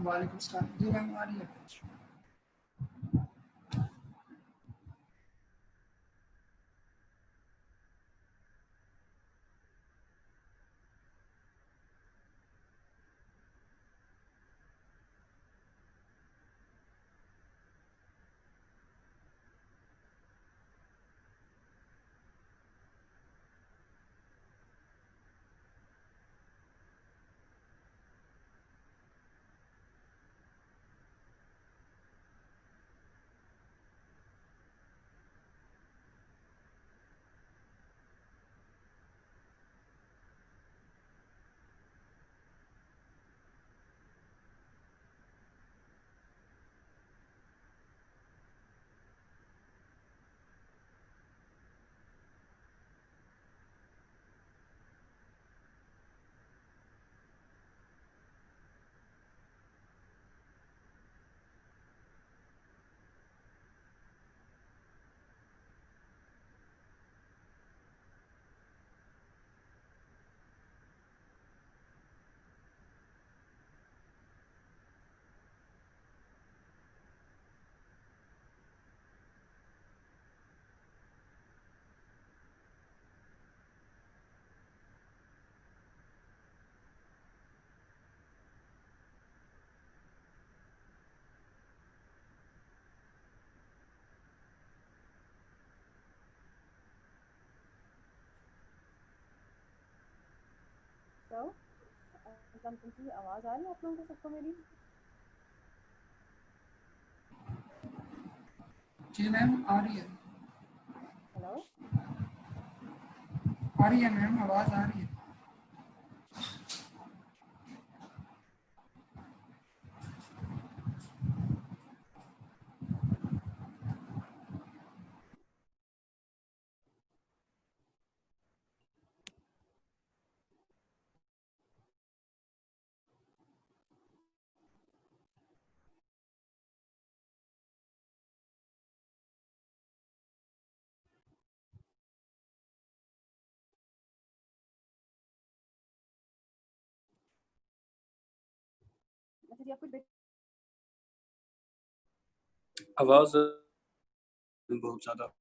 वालेकुम सलाम जी मैम आ रही है। तो कंपनी की आवाज़ आ रही है आप लोगों को सबको मेरी? जी मैम आ रही है। हेलो। आ रही है मैम, आवाज़ आ रही है। अच्छा जी, आप कुछ आवाज बहुत ज्यादा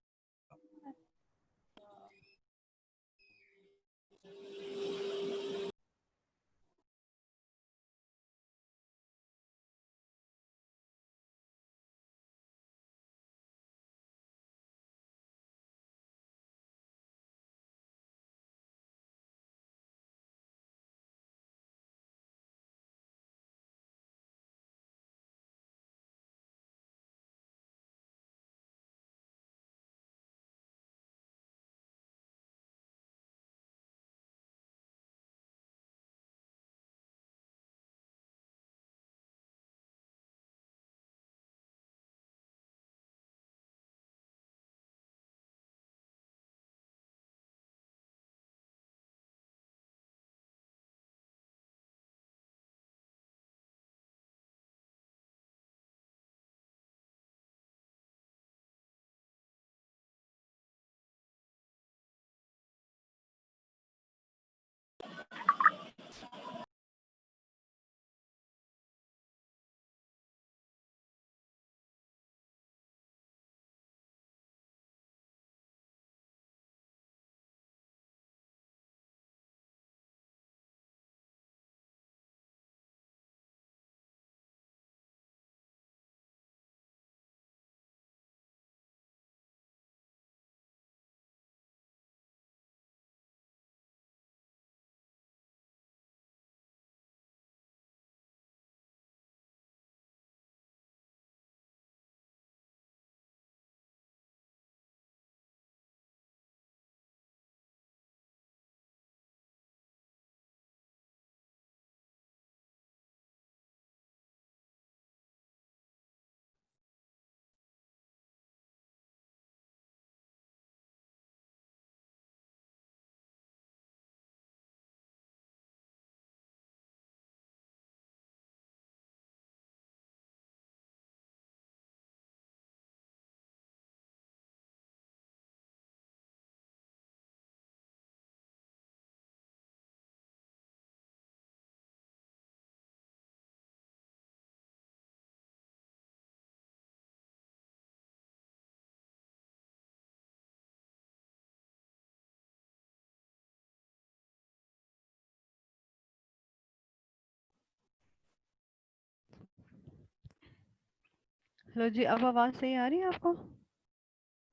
लो जी, अब आवाज सही आ रही है आपको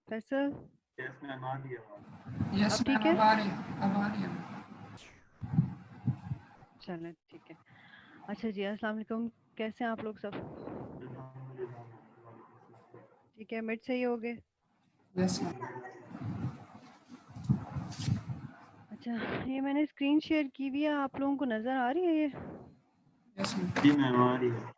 फैसल? यस अब मैम ठीक है? अब आ रही है, अब आ रही है। चलें, ठीक है। अच्छा जी, अस्सलाम वालेकुम। कैसे हैं आप लोग सब? ठीक है, मिट सही हो गए? Yes ma'am. अच्छा, ये मैंने स्क्रीन शेयर की हुई है, आप लोगों को नज़र आ रही है ये? Yes ma'am. जी मैम आ रही है।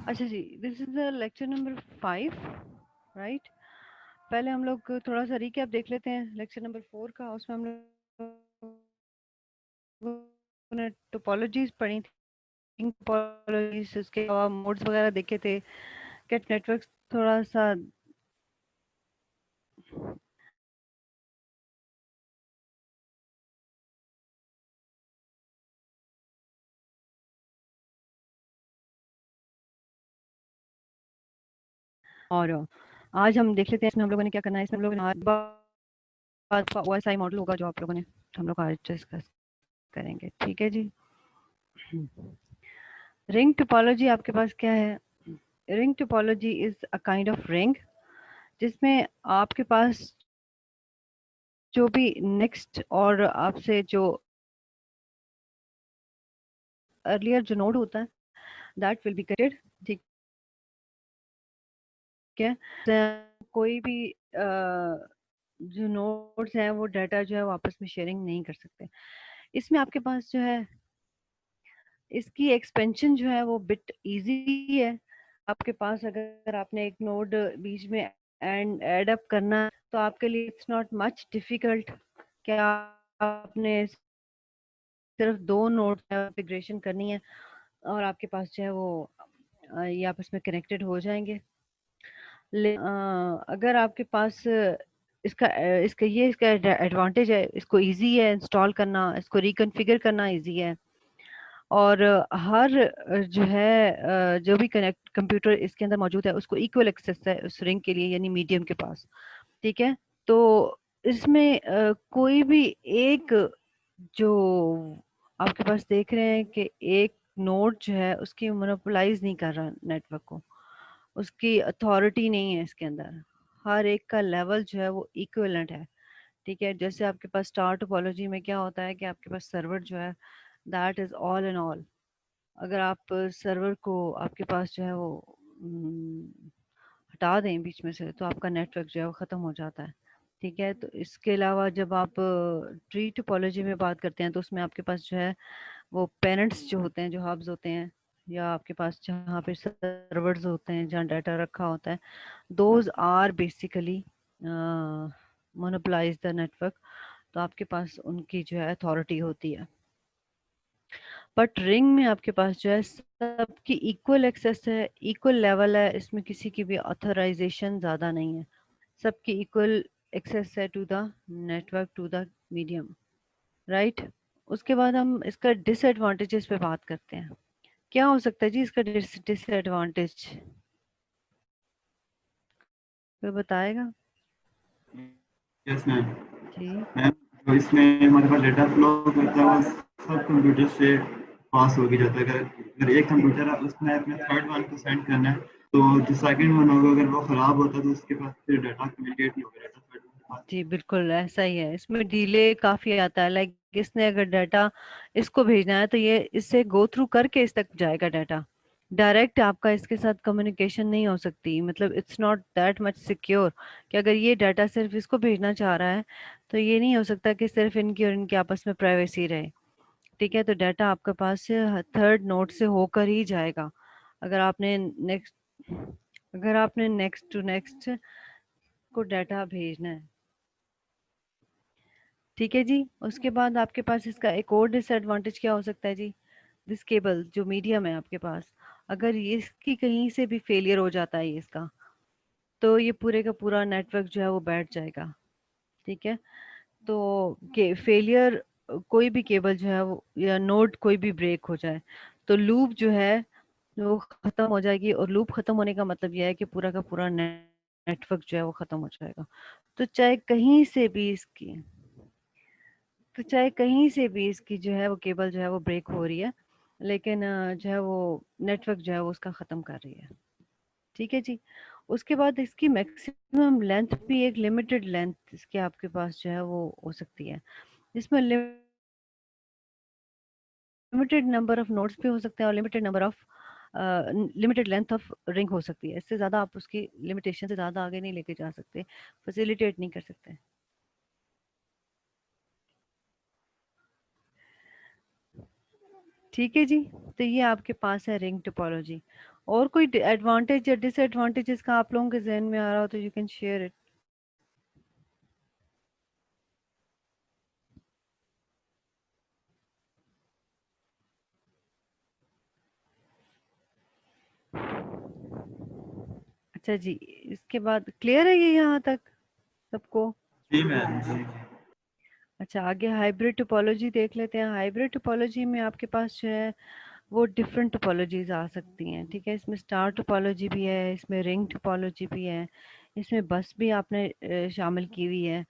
अच्छा जी, this is the lecture number 5, right? पहले हम लोग थोड़ा सा रिकैप देख लेते हैं लेक्चर नंबर 4 का। उसमें हम लोगों ने टोपोलॉजीज़ पढ़ी थी, टोपोलॉजीज़, उसके अलावा मोड्स वगैरह देखे थे, गेट नेटवर्क्स थोड़ा सा और आज हम देख लेते हैं इसमें हम लोगों ने क्या करना है। इसमें हम लोगों ने बाद का ओएसआई मॉडल होगा जो आप लोगों ने हम लोग आज डिस्कस करेंगे, ठीक है जी। रिंग टोपोलॉजी आपके पास क्या है? Ring topology is a kind of ring जिसमें आपके पास जो भी नेक्स्ट और आपसे जो अर्लियर जो नोड होता है दैट विल बी कनेक्टेड, ठीक है। कोई भी जो नोड्स हैं वो डाटा जो है वो आपस में शेयरिंग नहीं कर सकते। इसमें आपके पास जो है इसकी एक्सपेंशन जो है वो बिट इजी है। आपके पास अगर आपने एक नोड बीच में एंड ऐड अप करना है तो आपके लिए इट्स नॉट मच डिफिकल्ट। क्या आपने सिर्फ 2 नोड कॉन्फ़िगरेशन करनी है और आपके पास जो है वो ये आपस में कनेक्टेड हो जाएंगे। अगर आपके पास इसका एडवांटेज है, इसको इजी है इंस्टॉल करना, इसको रिकॉन्फ़िगर करना इजी है और हर जो है जो भी कनेक्ट कंप्यूटर इसके अंदर मौजूद है उसको इक्वल एक्सेस है उस रिंग के लिए, यानी मीडियम के पास, ठीक है। तो इसमें कोई भी एक जो आपके पास देख रहे हैं कि एक नोड जो है उसकी मोनोपोलाइज नहीं कर रहा नेटवर्क को, उसकी अथॉरिटी नहीं है इसके अंदर, हर एक का लेवल जो है वो इक्विवेलेंट है, ठीक है। जैसे आपके पास स्टार टोपोलॉजी में क्या होता है कि आपके पास सर्वर जो है that is all in all. अगर आप सर्वर को आपके पास जो है वो हटा दें बीच में से तो आपका नेटवर्क जो है वो ख़त्म हो जाता है, ठीक है। तो इसके अलावा जब आप ट्री टोपोलॉजी में बात करते हैं तो उसमें आपके पास जो है वो पेरेंट्स जो होते हैं, जो हब्स होते हैं या आपके पास जहाँ पे सर्वर्स होते हैं जहाँ डाटा रखा होता है, those are basically monopolise the network. तो आपके पास उनकी जो है अथॉरिटी होती है। बट रिंग में आपके पास जो है सबकी इक्वल एक्सेस है, इक्वल लेवल है, इसमें किसी की भी ऑथराइजेशन ज़्यादा नहीं है, सबकी इक्वल एक्सेस है to the network, to the medium, right. उसके बाद हम इसका डिसएडवांटेजेस पे बात करते हैं। क्या हो सकता है जी इसका डिसएडवांटेज, कोई बताएगा? Yes ma'am. जी मैम तो इसमें हमारे पास डेटा फ्लो करता है वो सब कंप्यूटर से पास हो भी जाता है। अगर एक कंप्यूटर है उसमें अपने थर्ड वन को सेंड करना है तो जो सेकंड वन होगा अगर वो ख़राब होता है तो उसके पास फिर डाटा कम्युनिकेट नहीं होगा, डाटा थर्ड वन के पास। जी, बिल्कुल ऐसा ही है, इसमें डिले काफ़ी आता है। लाइक इसने अगर डाटा इसको भेजना है तो ये इससे गो थ्रू करके इस तक जाएगा डाटा, डायरेक्ट आपका इसके साथ कम्युनिकेशन नहीं हो सकती। मतलब it's not that much secure कि अगर ये डाटा सिर्फ इसको भेजना चाह रहा है तो ये नहीं हो सकता कि सिर्फ इनकी और इनके आपस में प्राइवेसी रहे, ठीक है। तो डाटा आपके पास से थर्ड नोड से होकर ही जाएगा। अगर आपने नेक्स्ट अगर आपने नेक्स्ट टू नेक्स्ट को डाटा भेजना है, ठीक है जी। उसके बाद आपके पास इसका एक और डिसएडवांटेज क्या हो सकता है जी? दिस केबल जो मीडियम है आपके पास, अगर ये इसकी कहीं से भी फेलियर हो जाता है इसका, तो ये पूरे का पूरा नेटवर्क जो है वो बैठ जाएगा, ठीक है। तो के फेलियर कोई भी केबल जो है वो या नोड कोई भी ब्रेक हो जाए तो लूप जो है वो खत्म हो जाएगी, और लूप खत्म होने का मतलब यह है कि पूरा का पूरा नेटवर्क जो है वो खत्म हो जाएगा। तो चाहे कहीं से भी इसकी तो चाहे कहीं से भी इसकी जो है वो केबल जो है वो ब्रेक हो रही है, लेकिन जो है वो नेटवर्क जो है वो उसका ख़त्म कर रही है। ठीक है जी। उसके बाद इसकी मैक्सिमम लेंथ भी एक लिमिटेड लेंथ इसके आपके पास जो है वो हो सकती है, जिसमें लिमिटेड नंबर ऑफ नोड्स भी हो सकते हैं और लिमिटेड लेंथ ऑफ रिंग हो सकती है। इससे ज़्यादा आप उसकी लिमिटेशन से ज़्यादा आगे नहीं लेके जा सकते, फैसिलिटेट नहीं कर सकते। ठीक है जी। तो ये आपके पास है रिंग टोपोलॉजी। और कोई एडवांटेज या डिसएडवांटेजेस का आप लोगों के जहन में आ रहा हो तो यू कैन शेयर इट। अच्छा जी, इसके बाद क्लियर है ये यहाँ तक सबको? जी मैम जी। अच्छा, आगे हाइब्रिड टोपोलॉजी देख लेते हैं। हाइब्रिड टोपोलॉजी में आपके पास जो है वो डिफरेंट टोपोलॉजीज आ सकती हैं। ठीक है, इसमें स्टार टोपोलॉजी भी है, इसमें रिंग टोपोलॉजी भी है, इसमें बस भी आपने शामिल की हुई है।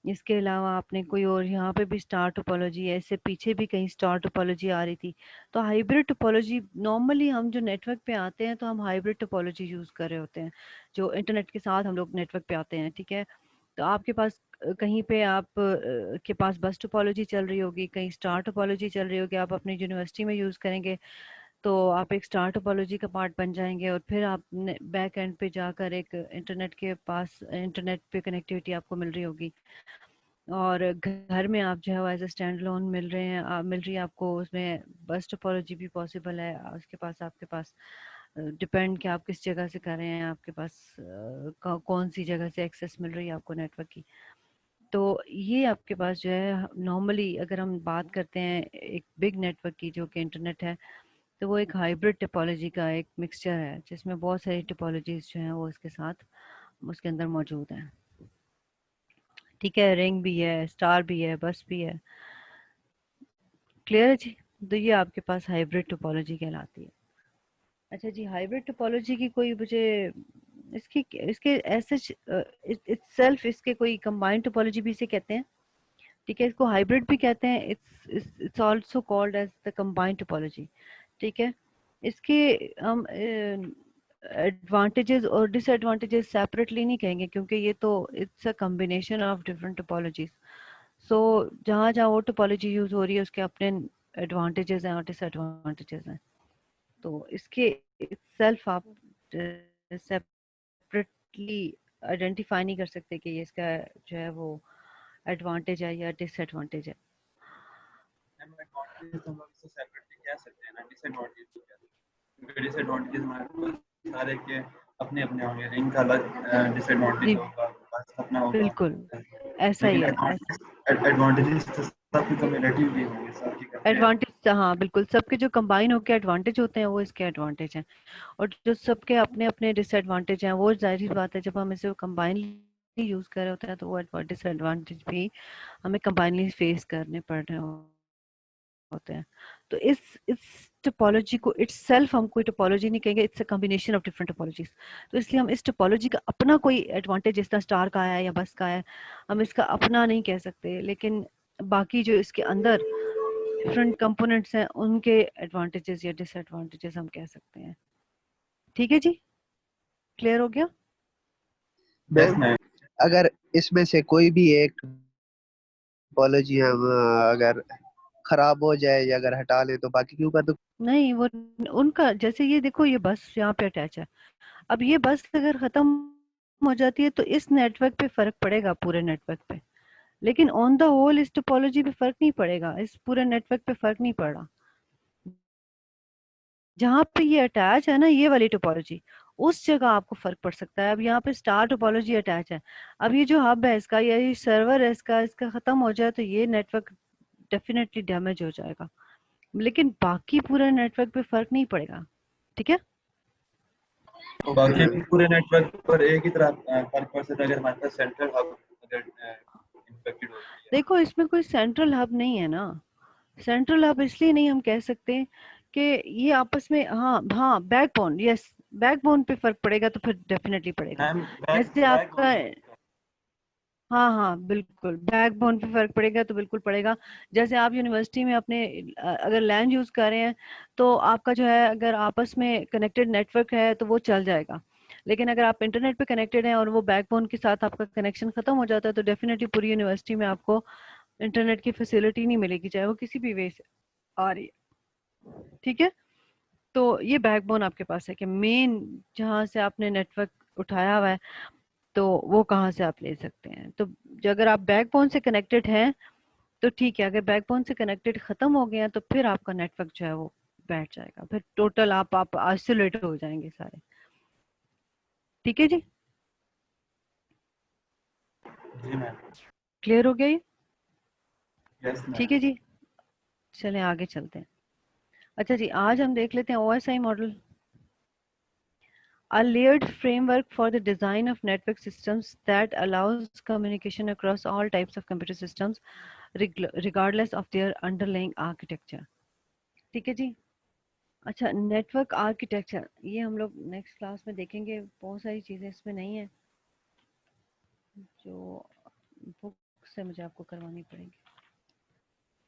इसके अलावा आपने कोई और यहाँ पे भी स्टार टोपोलॉजी है, इससे पीछे भी कहीं स्टार टोपोलॉजी आ रही थी। तो हाइब्रिड टोपोलॉजी नॉर्मली हम जो नेटवर्क पे आते हैं तो हम हाइब्रिड टोपोलॉजी यूज़ कर रहे होते हैं, जो इंटरनेट के साथ हम लोग नेटवर्क पे आते हैं। ठीक है, तो आपके पास कहीं पे आप के पास बस टोपोलॉजी चल रही होगी, कहीं स्टार टोपोलॉजी चल रही होगी, आप अपनी यूनिवर्सिटी में यूज़ करेंगे तो आप एक स्टार टोपोलॉजी का पार्ट बन जाएंगे, और फिर आप बैक एंड पे जाकर एक इंटरनेट के पास इंटरनेट पे कनेक्टिविटी आपको मिल रही होगी, और घर में आप जो है एज ए स्टैंड लोन मिल रहे हैं, मिल रही है आपको। उसमें बस टोपोलॉजी भी पॉसिबल है। उसके पास आपके पास डिपेंड कि आप किस जगह से कर रहे हैं, आपके पास कौन सी जगह से एक्सेस मिल रही है आपको नेटवर्क की। तो ये आपके पास जो है नॉर्मली अगर हम बात करते हैं एक बिग नेटवर्क की जो कि इंटरनेट है, तो वो एक हाइब्रिड टोपोलॉजी का एक मिक्सचर है, जिसमें बहुत सारी टोपोलॉजीज जो हैं वो इसके साथ उसके अंदर मौजूद हैं। ठीक है, रिंग भी है, स्टार भी है, बस भी है। क्लियर है जी? तो ये आपके पास हाइब्रिड टोपोलॉजी कहलाती है। अच्छा जी, हाइब्रिड टोपोलॉजी की कोई मुझे इसकी इसके ऐसे इटसेल्फ इसके कोई कंबाइंड टोपोलॉजी भी इसे कहते हैं। ठीक है, इसको हाइब्रिड भी कहते हैं। It's also called as the combined topology. ठीक है, इसके हम एडवांटेजेस और डिसएडवांटेजेस सेपरेटली नहीं कहेंगे, क्योंकि ये तो it's a combination of different topologies. So जहाँ जहाँ वो टोपोलॉजी यूज हो रही है उसके अपने एडवांटेजेस हैं और डिसएडवांटेजेस हैं। तो इसके इटसेल्फ आप सेपरेटली आइडेंटिफाई नहीं कर सकते कि ये इसका जो है वो एडवांटेज है या डिसएडवांटेज है। मैम एडवांटेज तो हम लोग इससे सेपरेटली कह सकते हैं ना, डिसएडवांटेज भी कह सकते हैं, क्योंकि डिसएडवांटेज हमारे पास सारे के अपने अपने होंगे। रिंग का अलग डिसएडवांटेज जी होगा, बस अपना होगा, बिल्कुल, ऐसा ही लेकिन है। एडवांटेजेस तो सबके कम्युलेटिव भी होंगे, सबके अपने। एडवांटेज हाँ बिल्कुल, सबके जो कंबाइन होकर एडवांटेज होते हैं वो इसके एडवांटेज हैं, और जो सबके अपने अपने डिसएडवांटेज हैं वो जाहिर सी बात है जब हम इसे कंबाइनली यूज कर रहे होते हैं तो वो डिसएडवांटेज भी हमें कंबाइनली फेस करने पड़ रहे होते हैं। तो इस टोपोलॉजी को इटसेल्फ हम कोई टोपोलॉजी नहीं कहेंगे, it's a combination of different topologies. तो इसलिए हम इस टोपोलॉजी का अपना कोई एडवांटेज जिस तरह स्टार का है या बस का है हम इसका अपना नहीं कह सकते, लेकिन बाकी जो इसके अंदर डिफरेंट कंपोनेंट्स हैं उनके एडवांटेजेस या डिसएडवांटेजेस हम कह सकते हैं। ठीक है जी, क्लियर हो गया? Yes ma'am ma'am. अगर इसमें से कोई भी एक टोपोलॉजी हम अगर खराब हो जाए या अगर हटा ले तो बाकी क्यों कर दो? नहीं, वो उनका जैसे ये देखो ये बस यहाँ पे अटैच है, अब ये बस अगर खत्म हो जाती है तो इस नेटवर्क पे फर्क पड़ेगा पूरे नेटवर्क पे, लेकिन ऑन द होल इस टोपोलॉजी पे फर्क नहीं पड़ेगा, इस पूरे नेटवर्क पे फर्क नहीं पड़ रहा। जहाँ पे ये अटैच है ना ये वाली टोपोलॉजी, उस जगह आपको फर्क पड़ सकता है। अब यहाँ पे स्टार टोपोलॉजी अटैच है, अब ये जो हब है इसका या ये सर्वर है इसका खत्म हो जाए तो ये नेटवर्क डेफिनेटली डैमेज हो जाएगा, लेकिन बाकी पूरे नेटवर्क पे फर्क नहीं पड़ेगा। ठीक है, बाकी पूरे नेटवर्क पर एक ही तरह फर्क पड़ सकता है अगर हमारे पास सेंट्रल हब अगर इन्फेक्टेड होती है। देखो इसमें कोई सेंट्रल हब नहीं है ना, सेंट्रल हब इसलिए नहीं हम कह सकते कि ये आपस में, हाँ हाँ बैकबोन, यस बैकबोन पे फर्क पड़ेगा तो फिर डेफिनेटली पड़ेगा। मैम जैसे बैक आपका हाँ हाँ बिल्कुल, बैकबोन पे फर्क पड़ेगा तो बिल्कुल पड़ेगा। जैसे आप यूनिवर्सिटी में अपने अगर लैन यूज कर रहे हैं तो आपका जो है अगर आपस में कनेक्टेड नेटवर्क है तो वो चल जाएगा, लेकिन अगर आप इंटरनेट पे कनेक्टेड हैं और वो बैकबोन के साथ आपका कनेक्शन खत्म हो जाता है तो डेफिनेटली पूरी यूनिवर्सिटी में आपको इंटरनेट की फैसिलिटी नहीं मिलेगी, चाहे वो किसी भी वे से आ रही है। ठीक है, तो ये बैकबोन आपके पास है कि मेन जहाँ से आपने नेटवर्क उठाया हुआ है तो वो कहाँ से आप ले सकते हैं। तो अगर आप बैकबोन से कनेक्टेड हैं तो ठीक है, अगर बैकबोन से कनेक्टेड खत्म हो गया तो फिर आपका नेटवर्क जो है वो बैठ जाएगा, फिर टोटल आप आइसोलेट हो जाएंगे सारे। ठीक है जी, जी मैम। क्लियर हो गया ये? Yes ma'am. ठीक है जी, चलें आगे चलते हैं। अच्छा जी, आज हम देख लेते हैं OSI model, a layered framework for the design of network systems that allows communication across all types of computer systems regardless of their underlying architecture। ठीक है जी। अच्छा, नेटवर्क आर्किटेक्चर ये हम लोग नेक्स्ट क्लास में देखेंगे, बहुत सारी चीज़ें इसमें नहीं है जो बुक से मुझे आपको करवानी पड़ेगी,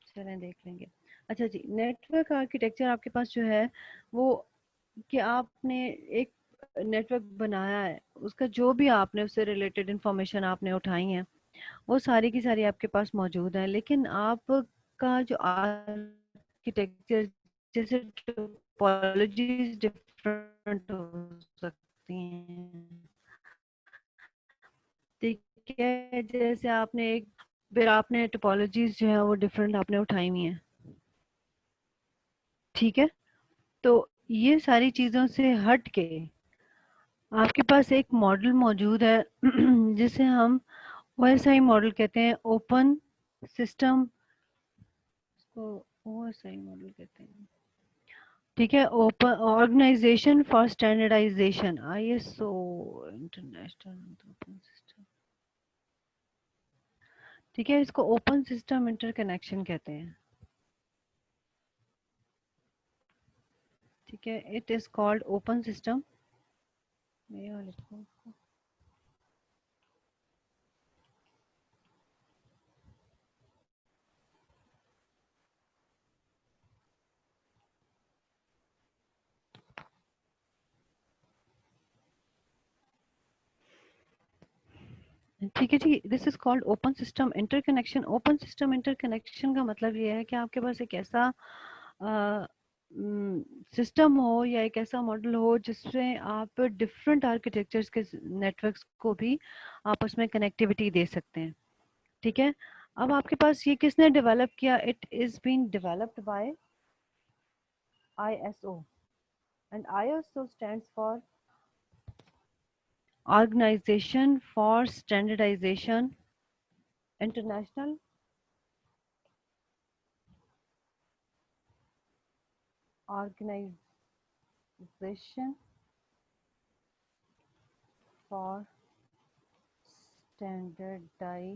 चलें देख लेंगे। अच्छा जी, नेटवर्क आर्किटेक्चर आपके पास जो है वो कि आपने एक नेटवर्क बनाया है, उसका जो भी आपने उससे रिलेटेड इंफॉर्मेशन आपने उठाई है वो सारी की सारी आपके पास मौजूद है, लेकिन आपका जो आर्किटेक्चर जैसे टोपोलॉजीज डिफरेंट हो सकती हैं। ठीक है, जैसे आपने एक फिर आपने टोपोलॉजीज जो है वो डिफरेंट आपने उठाई हुई हैं। ठीक है, तो ये सारी चीज़ों से हट के आपके पास एक मॉडल मौजूद है जिसे हम OSI मॉडल कहते हैं, ओपन सिस्टम, इसको OSI मॉडल कहते हैं। ठीक है, open organisation for standardisation, ISO international open system. ठीक है, इसको ओपन सिस्टम इंटरकनेक्शन कहते हैं। ठीक है, it is called open system. ठीक है जी, this is called open system interconnection. Open system interconnection का मतलब ये है कि आपके पास एक ऐसा सिस्टम हो या एक ऐसा मॉडल हो जिसमें आप डिफरेंट आर्किटेक्चर्स के नेटवर्क्स को भी आपस में कनेक्टिविटी दे सकते हैं। ठीक है, अब आपके पास ये किसने डेवलप किया? It is been developed by ISO, and ISO stands for Organization for Standardization, International Organization for Standardization।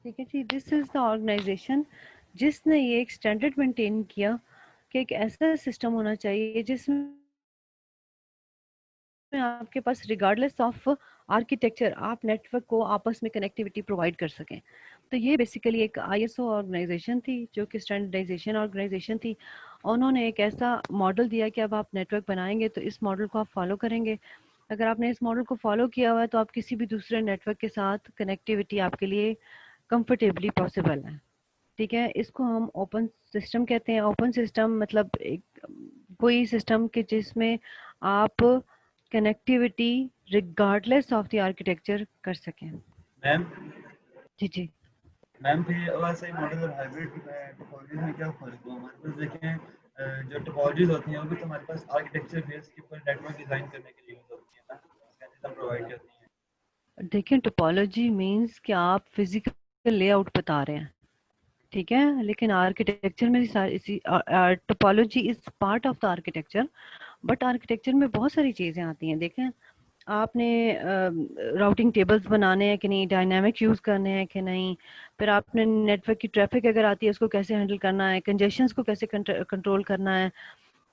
ठीक है जी, दिस इज द ऑर्गेनाइजेशन जिसने ये एक स्टैंडर्ड मेंटेन किया कि एक ऐसा सिस्टम होना चाहिए जिसमें आपके पास रिगार्डलेस ऑफ आर्किटेक्चर आप नेटवर्क को आपस में कनेक्टिविटी प्रोवाइड कर सकें। तो ये बेसिकली एक ISO ऑर्गेनाइजेशन थी जो कि स्टैंडर्डाइजेशन ऑर्गेनाइजेशन थी। उन्होंने एक ऐसा मॉडल दिया कि अब आप नेटवर्क बनाएंगे तो इस मॉडल को आप फॉलो करेंगे। अगर आपने इस मॉडल को फॉलो किया हुआ है तो आप किसी भी दूसरे नेटवर्क के साथ कनेक्टिविटी आपके लिए कंफर्टेबली पॉसिबल है। ठीक है, इसको हम ओपन सिस्टम कहते हैं। ओपन सिस्टम मतलब एक कोई सिस्टम के जिसमें आप connectivity regardless of the architecture कर सकें। मैम जी जी, मैम फिर OSI मॉडल और हाइब्रिड टोपोलॉजी में क्या फर्क है? हमारे पास देखें जो टोपोलॉजीज होती हैं वो भी तो हमारे पास आर्किटेक्चर बेस के ऊपर नेटवर्क डिजाइन करने के लिए यूज होती है ना, मैकेनिज्म प्रोवाइड करती हैं। देखें टोपोलॉजी मींस कि आप फिजिकल लेआउट बता रहे हैं। ठीक है, लेकिन आर्किटेक्चर में topology is part of the architecture, but architecture में बहुत सारी चीज़ें आती हैं। देखें, आपने राउटिंग टेबल्स बनाने हैं कि नहीं, डायनामिक यूज़ करने हैं कि नहीं, फिर आपने नेटवर्क की ट्रैफिक अगर आती है उसको कैसे हैंडल करना है, कंजेशंस को कैसे कंट्रोल करना है,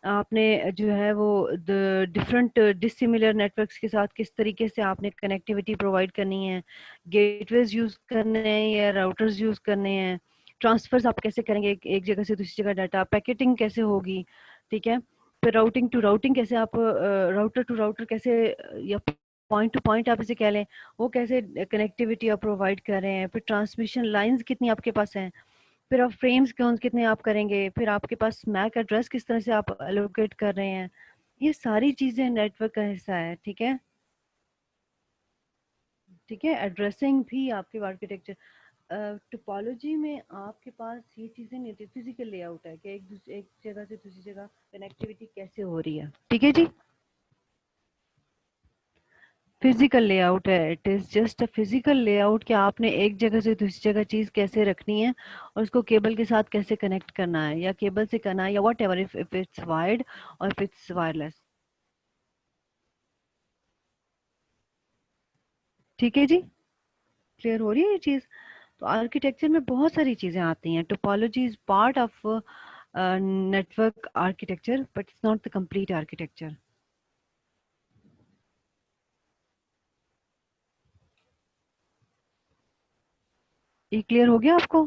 आपने जो है वो डिफरेंट डिसिमिलर नेटवर्क्स के साथ किस तरीके से आपने कनेक्टिविटी प्रोवाइड करनी है, गेटवेज यूज करने हैं या राउटर्स यूज करने हैं, ट्रांसफर्स आप कैसे करेंगे एक जगह से दूसरी जगह डाटा, पैकेटिंग कैसे होगी, ठीक है, फिर राउटिंग टू राउटिंग कैसे आप राउटर टू राउटर कैसे या पॉइंट टू पॉइंट आप इसे कह लें, वो कैसे कनेक्टिविटी आप प्रोवाइड कर रहे हैं, फिर ट्रांसमिशन लाइंस कितनी आपके पास हैं, फिर आप फ्रेम्स कौन कितने आप करेंगे, फिर आपके पास मैक एड्रेस किस तरह से आप एलोकेट कर रहे हैं, ये सारी चीजें नेटवर्क का हिस्सा है, ठीक है। ठीक है, एड्रेसिंग भी आपके आर्किटेक्चर टोपोलॉजी में आपके पास ये चीजें नहीं होती, फिजिकल लेआउट है कि एक जगह से दूसरी जगह कनेक्टिविटी कैसे हो रही है, ठीक है जी। फिजिकल लेआउट है, it is just a physical layout कि आपने एक जगह से दूसरी जगह चीज कैसे रखनी है और उसको केबल के साथ कैसे कनेक्ट करना है या केबल से करना है या what ever, if it's wired और इफ इट्स वायरलेस, ठीक है जी। क्लियर हो रही है ये चीज। तो आर्किटेक्चर में बहुत सारी चीजें आती हैं, topology is part of network architecture but it's not the complete architecture. ये क्लियर हो गया आपको?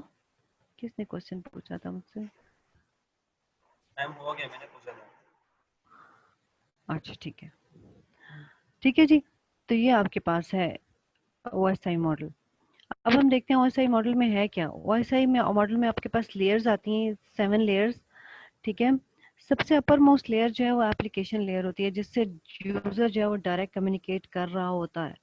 किसने क्वेश्चन पूछा था मुझसे? मैम हो गया, मैंने पूछा था। अच्छा ठीक है, ठीक है जी। तो ये आपके पास है ओएसआई मॉडल। अब हम देखते हैं ओएसआई मॉडल में है क्या। ओएसआई में मॉडल में आपके पास लेयर्स आती हैं, 7 लेयर्स, ठीक है। सबसे अपर मोस्ट लेयर जो है वो एप्लीकेशन लेयर होती है, जिससे यूजर जो है वो डायरेक्ट कम्युनिकेट कर रहा होता है।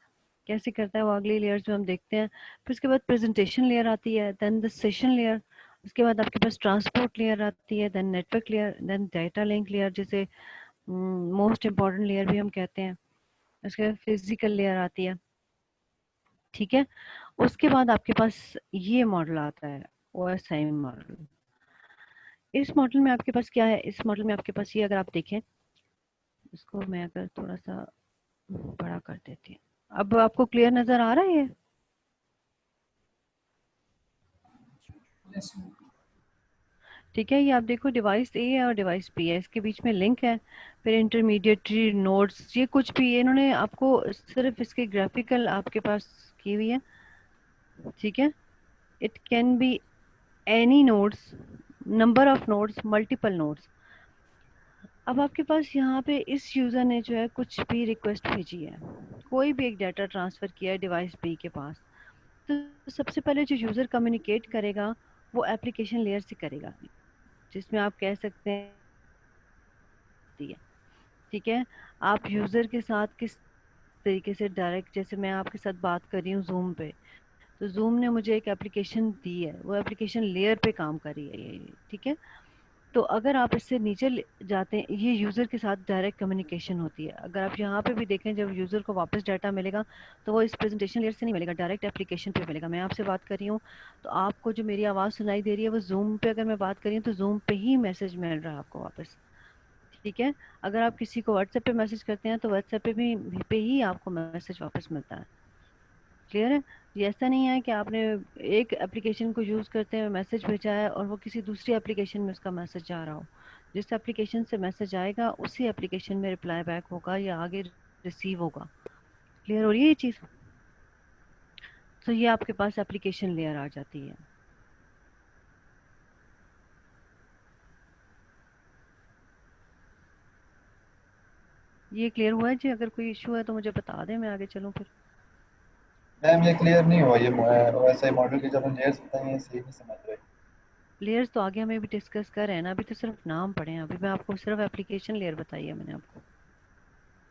कैसे करता है वो अगली लेयर्स में हम देखते हैं। फिर उसके बाद प्रेजेंटेशन लेयर आती है, देन द सेशन लेयर, उसके बाद आपके पास ट्रांसपोर्ट लेयर आती है, then network layer, then data link layer, जिसे मोस्ट इम्पॉर्टेंट लेयर भी हम कहते हैं। उसके बाद फिजिकल लेयर आती है, ठीक है। उसके बाद आपके पास ये मॉडल आता है, ओएसआई मॉडल। इस मॉडल में आपके पास क्या है, इस मॉडल में आपके पास ये, अगर आप देखें इसको, मैं अगर थोड़ा सा बड़ा कर देती हूँ, अब आपको क्लियर नजर आ रहा है ये? Yes ma'am. ठीक है, ये आप देखो डिवाइस ए है और डिवाइस बी है, इसके बीच में लिंक है, फिर इंटरमीडिएटरी नोड्स, ये कुछ भी ये इन्होंने आपको सिर्फ इसके ग्राफिकल आपके पास की हुई है, ठीक है। It can be any nodes, number of nodes, multiple nodes. अब आपके पास यहाँ पे इस यूजर ने जो है कुछ भी रिक्वेस्ट भेजी है, कोई भी एक डाटा ट्रांसफर किया है डिवाइस बी के पास, तो सबसे पहले जो यूजर कम्युनिकेट करेगा वो एप्लीकेशन लेयर से करेगा, जिसमें आप कह सकते हैं, ठीक है, आप यूजर के साथ किस तरीके से डायरेक्ट, जैसे मैं आपके साथ बात कर रही हूँ जूम पे, तो जूम ने मुझे एक एप्लीकेशन दी है, वो एप्लीकेशन लेयर पे काम कर रही है ये, ठीक है। तो अगर आप इससे नीचे जाते हैं, ये यूज़र के साथ डायरेक्ट कम्युनिकेशन होती है। अगर आप यहाँ पे भी देखें, जब यूज़र को वापस डाटा मिलेगा तो वो इस प्रेजेंटेशन लेयर से नहीं मिलेगा, डायरेक्ट एप्लीकेशन पे मिलेगा। मैं आपसे बात कर रही हूँ तो आपको जो मेरी आवाज़ सुनाई दे रही है वो जूम पे, अगर मैं बात कर रही हूँ तो जूम पे ही मैसेज मिल रहा है आपको वापस, ठीक है। अगर आप किसी को व्हाट्सएप पे मैसेज करते हैं तो व्हाट्सएप पे ही आपको मैसेज वापस मिलता है। क्लियर है? ये ऐसा नहीं है कि आपने एक एप्लीकेशन को यूज़ करते हुए मैसेज भेजा है और वो किसी दूसरी एप्लीकेशन में उसका मैसेज जा रहा हो। जिस एप्लीकेशन से मैसेज आएगा उसी एप्लीकेशन में रिप्लाई बैक होगा या आगे रिसीव होगा। क्लियर हो रही है ये चीज़? तो ये आपके पास एप्लीकेशन लेयर आ जाती है। ये क्लियर हुआ है जी? अगर कोई इशू है तो मुझे बता दें, मैं आगे चलूँ फिर। मैम ये क्लियर नहीं हुआ, ये ओएसआई मॉडल के जब हम लेयर्स बताएं ये सही नहीं समझ रहे। लेयर्स तो आगे हमें भी डिस्कस कर रहे हैं ना, अभी तो सिर्फ नाम पढ़े हैं, अभी मैं आपको सिर्फ एप्लीकेशन लेयर बताई है मैंने आपको।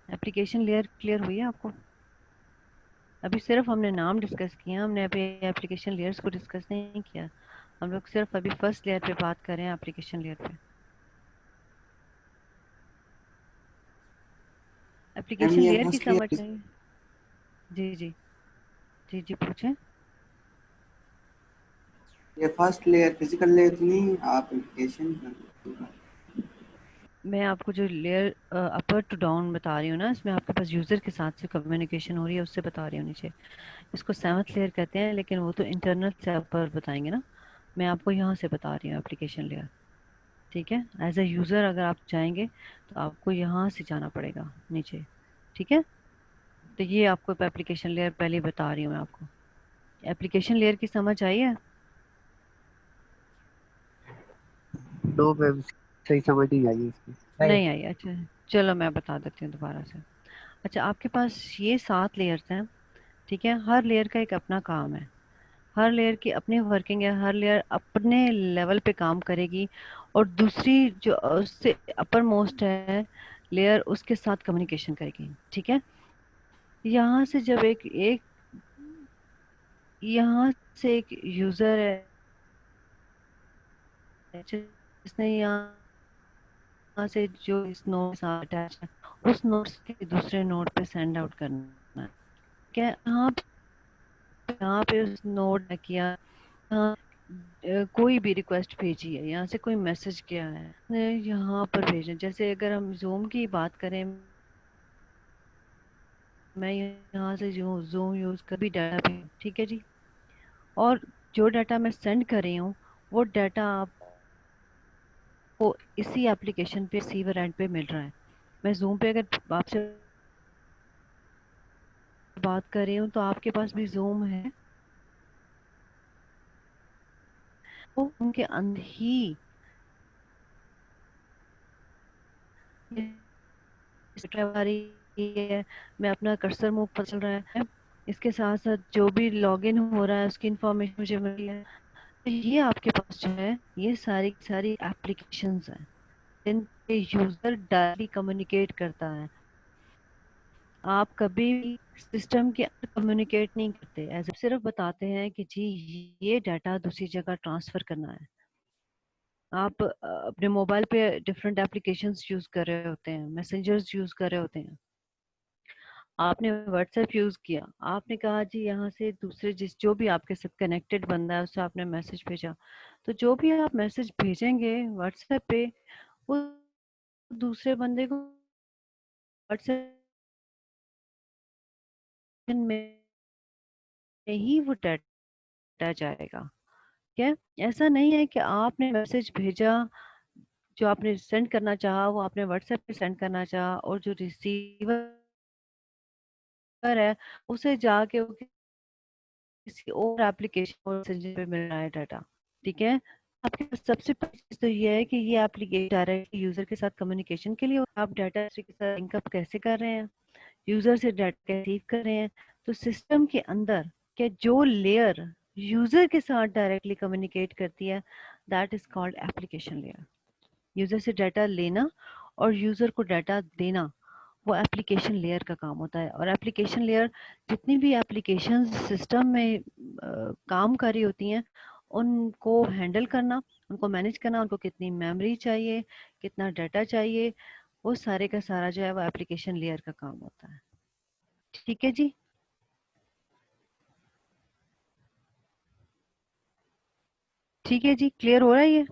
एप्लीकेशन लेयर क्लियर हुई है आपको? अभी सिर्फ हमने नाम डिस्कस किया, हमने अभी एप्लीकेशन लेयर्स को डिस्कस नहीं किया। हम लोग सिर्फ अभी फर्स्ट लेयर पे बात कर रहे हैं, एप्लीकेशन लेयर पे। एप्लीकेशन ये लेयर की फर्स्ट समझ लेयर, नहीं? जी जी, जी जी पूछें। ये फर्स्ट लेयर फिजिकल लेयर नहीं, आप एप्लीकेशन। मैं आपको जो लेयर अपर टू डाउन बता रही हूँ ना, इसमें आपके पास यूज़र के साथ से कम्युनिकेशन हो रही है, उससे बता रही हूँ नीचे। इसको 7th लेयर कहते हैं, लेकिन वो तो इंटरनल से अपर बताएंगे ना, मैं आपको यहाँ से बता रही हूँ एप्लीकेशन लेयर, ठीक है। एज ए यूज़र अगर आप जाएंगे तो आपको यहाँ से जाना पड़ेगा नीचे, ठीक है। तो ये आपको एप्लीकेशन लेयर पहले बता रही हूँ मैं आपको। एप्लीकेशन लेयर की समझ आई है? नो मैम, सही समझ नहीं आई इसकी। नहीं आई? अच्छा, चलो मैं बता देती हूँ दोबारा से। अच्छा, आपके पास ये 7 लेयर्स हैं, ठीक है। हर लेयर का एक अपना काम है, हर लेयर की अपनी वर्किंग है, हर लेयर अपने लेवल पे काम करेगी और दूसरी जो उससे अपर मोस्ट है लेयर उसके साथ कम्युनिकेशन करेगी, ठीक है। यहाँ से जब एक यहाँ से एक यूजर है जिसने यहाँ से जो इस नोड के साथ अटैच है उस नोड से दूसरे नोड पे सेंड आउट करना है, ठीक है। यहाँ पे उस नोड ने किया, यहाँ कोई भी रिक्वेस्ट भेजी है, यहाँ से कोई मैसेज किया है, यहाँ पर भेजें। जैसे अगर हम जूम की बात करें, मैं यहाँ से जूम यूज कर भी डाटा भी, ठीक है जी। और जो डाटा मैं सेंड कर रही हूँ वो डाटा आपको इसी एप्लीकेशन पे रिसीवर एंड पे मिल रहा है। मैं जूम पे अगर आपसे बात कर रही हूँ तो आपके पास भी जूम है, तो उनके अंदर ही आ रही है, मैं अपना कर्सर मूव पर चल रहा है, इसके साथ साथ जो भी लॉगिन हो रहा है उसकी इंफॉर्मेशन मुझे मिल रही है। तो ये आपके पास जो है ये सारी सारी एप्लीकेशंस हैं जिन पे यूजर डायरेक्टली कम्युनिकेट करता है। आप कभी भी सिस्टम के अंदर कम्युनिकेट नहीं करते, ऐसे सिर्फ बताते हैं कि जी ये डाटा दूसरी जगह ट्रांसफर करना है। आप अपने मोबाइल पे डिफरेंट एप्लीकेशंस यूज कर रहे होते हैं, मैसेंजर्स यूज कर रहे होते हैं, आपने व्हाट्सएप यूज किया, आपने कहा जी यहाँ से दूसरे जो भी आपके साथ कनेक्टेड बंदा है उससे आपने मैसेज भेजा, तो जो भी आप मैसेज भेजेंगे व्हाट्सएप पे वो दूसरे बंदे को व्हाट्सएप में ही वो डाटा जाएगा, क्या? ऐसा नहीं है कि आपने मैसेज भेजा, जो आपने सेंड करना चाहा वो आपने व्हाट्सएप पे सेंड करना चाहा और जो रिसीवर है उसे जाके किसी और एप्लीकेशन और मैसेंजर पे मिल रहा है डाटा, ठीक है। आपके पास सबसे पहली चीज तो ये है कि ये एप्लीकेशन डायरेक्टली यूजर के साथ कम्युनिकेशन के लिए आप डाटा के साथ लिंकअप कैसे कर रहे हैं, यूजर से डाटा रिसीव कर रहे हैं। तो सिस्टम के अंदर क्या जो लेयर यूजर के साथ डायरेक्टली कम्युनिकेट करती है that is called application layer. User से डाटा लेना और यूजर को डाटा देना वो एप्लीकेशन लेयर का काम होता है। और एप्लीकेशन लेयर जितनी भी एप्लीकेशन सिस्टम में काम कर रही होती हैं उनको हैंडल करना, उनको मैनेज करना, उनको कितनी मेमोरी चाहिए, कितना डाटा चाहिए, वो सारे का सारा जो है वो एप्लीकेशन लेयर का काम होता है, ठीक है जी। ठीक है जी, क्लियर हो रहा है ये?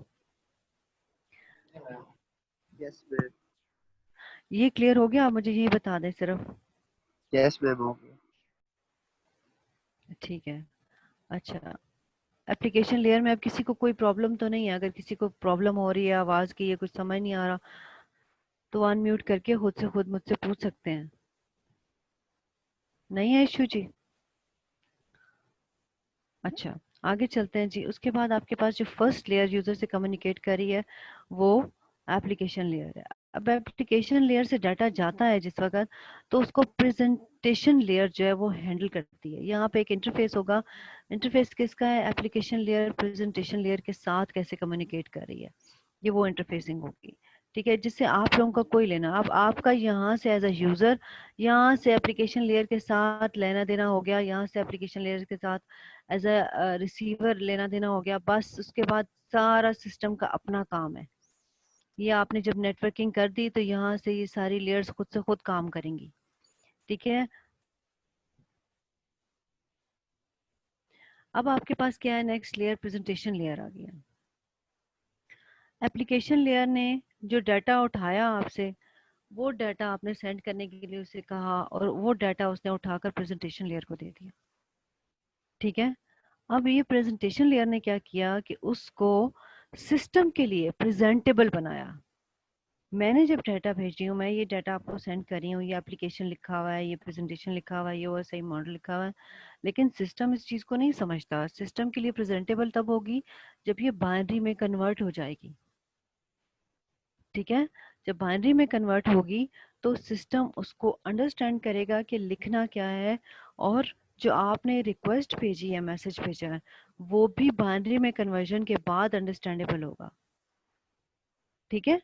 Yes ma'am. ये क्लियर हो गया? आप मुझे ये बता दें सिर्फ। यस मैम, हो गया। ठीक है। अच्छा, एप्लीकेशन लेयर में अब किसी को कोई प्रॉब्लम तो नहीं है? अगर किसी को प्रॉब्लम हो रही है आवाज की, ये कुछ समझ नहीं आ रहा, तो अनम्यूट करके खुद से खुद मुझसे पूछ सकते हैं। नहीं है इशू जी? अच्छा, आगे चलते हैं जी। उसके बाद आपके पास जो फर्स्ट लेयर यूजर से कम्युनिकेट कर रही है वो एप्लीकेशन लेयर है। अब एप्लीकेशन लेयर से डाटा जाता है जिस वक्त, तो उसको प्रेजेंटेशन लेयर जो है वो हैंडल करती है। यहाँ पे एक इंटरफेस होगा, इंटरफेस किसका है? एप्लीकेशन लेयर प्रेजेंटेशन लेयर के साथ कैसे कम्युनिकेट कर रही है, ये वो इंटरफेसिंग होगी, ठीक है, जिससे आप लोगों का कोई लेना। अब आपका यहाँ से एज अ यूजर यहाँ से एप्लीकेशन लेयर के साथ लेना देना हो गया, यहाँ से एप्लीकेशन लेयर के साथ एज अ रिसीवर लेना देना हो गया, बस उसके बाद सारा सिस्टम का अपना काम है। ये आपने जब नेटवर्किंग कर दी तो यहाँ से ये सारी लेयर्स खुद से खुद काम करेंगी, ठीक है। अब आपके पास क्या है? नेक्स्ट लेयर प्रेजेंटेशन लेयर आ गया। एप्लीकेशन लेयर ने जो डाटा उठाया आपसे, वो डाटा आपने सेंड करने के लिए उसे कहा और वो डाटा उसने उठाकर प्रेजेंटेशन लेयर को दे दिया, ठीक है। अब ये प्रेजेंटेशन लेयर ने क्या किया कि उसको सिस्टम के लिए प्रेजेंटेबल बनाया। मैंने जब डाटा भेज रही हूँ, मैं ये डाटा आपको सेंड कर रही हूँ, ये एप्लीकेशन लिखा हुआ है, ये प्रेजेंटेशन लिखा हुआ है, ये OSI मॉडल लिखा हुआ है, लेकिन सिस्टम इस चीज़ को नहीं समझता। सिस्टम के लिए प्रेजेंटेबल तब होगी जब ये बाइनरी में कन्वर्ट हो जाएगी। ठीक है, जब बाइनरी में कन्वर्ट होगी तो सिस्टम उसको अंडरस्टैंड करेगा कि लिखना क्या है, और जो आपने रिक्वेस्ट भेजी है, मैसेज भेजा है, वो भी बाइनरी में कन्वर्जन के बाद अंडरस्टैंडेबल होगा। ठीक है,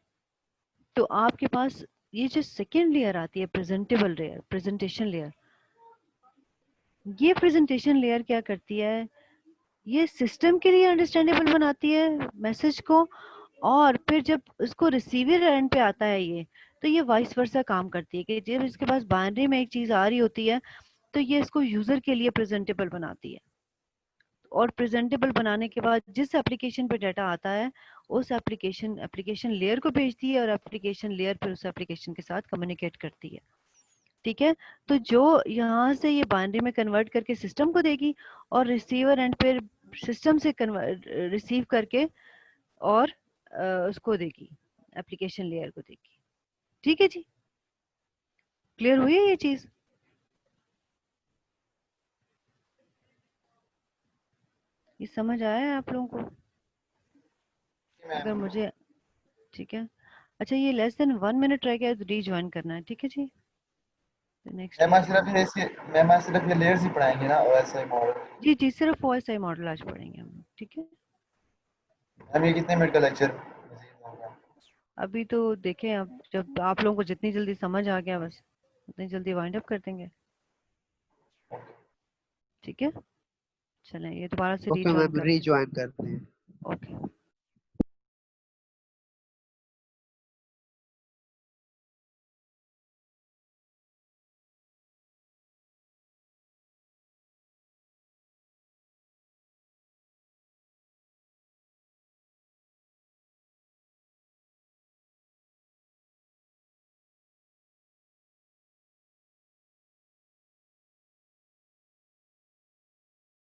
तो आपके पास ये जो सेकेंड लेयर आती है, प्रेजेंटेबल लेयर, प्रेजेंटेशन लेयर, ये प्रेजेंटेशन लेयर क्या करती है, ये सिस्टम के लिए अंडरस्टैंडेबल बनाती है मैसेज को, और फिर जब उसको रिसीवर एंड पे आता है ये, तो ये वाइस वर्सा काम करती है कि जब इसके पास बाइनरी में एक चीज आ रही होती है तो ये इसको यूजर के लिए प्रेजेंटेबल बनाती है, और प्रेजेंटेबल बनाने के बाद जिस एप्लीकेशन पे डाटा आता है उस एप्लीकेशन लेयर को भेजती है, और एप्लीकेशन लेयर फिर उस एप्लीकेशन के साथ कम्युनिकेट करती है। ठीक है, तो जो यहाँ से ये बाइनरी में कन्वर्ट करके सिस्टम को देगी, और रिसीवर एंड फिर सिस्टम से कन्वर्ट रिसीव करके और उसको देगी, एप्लीकेशन लेयर को देगी। ठीक है जी, क्लियर हुई है ये चीज? ये समझ आया है आप लोगों को? अगर मुझे, ठीक है, अच्छा ये लेस देन 1 मिनट रह गया तो रीज्वाइन करना है। ठीक है जी, नेक्स्ट मैम आज सिर्फ ये लेयर्स ही पढ़ाएंगे ना OSI मॉडल? जी जी, सिर्फ OSI मॉडल आज पढ़ेंगे हम लोग। ठीक है, मैम ये कितने मिनट का लेक्चर होगा? अभी तो देखें, अब जब आप लोगों को जितनी जल्दी समझ आ गया बस उतनी जल्दी वाइंड अप कर देंगे। ठीक है, चलें ये दोबारा से ओके रीज्वाइन मैम, कर, रीज्वाइन करते हैं। ओके।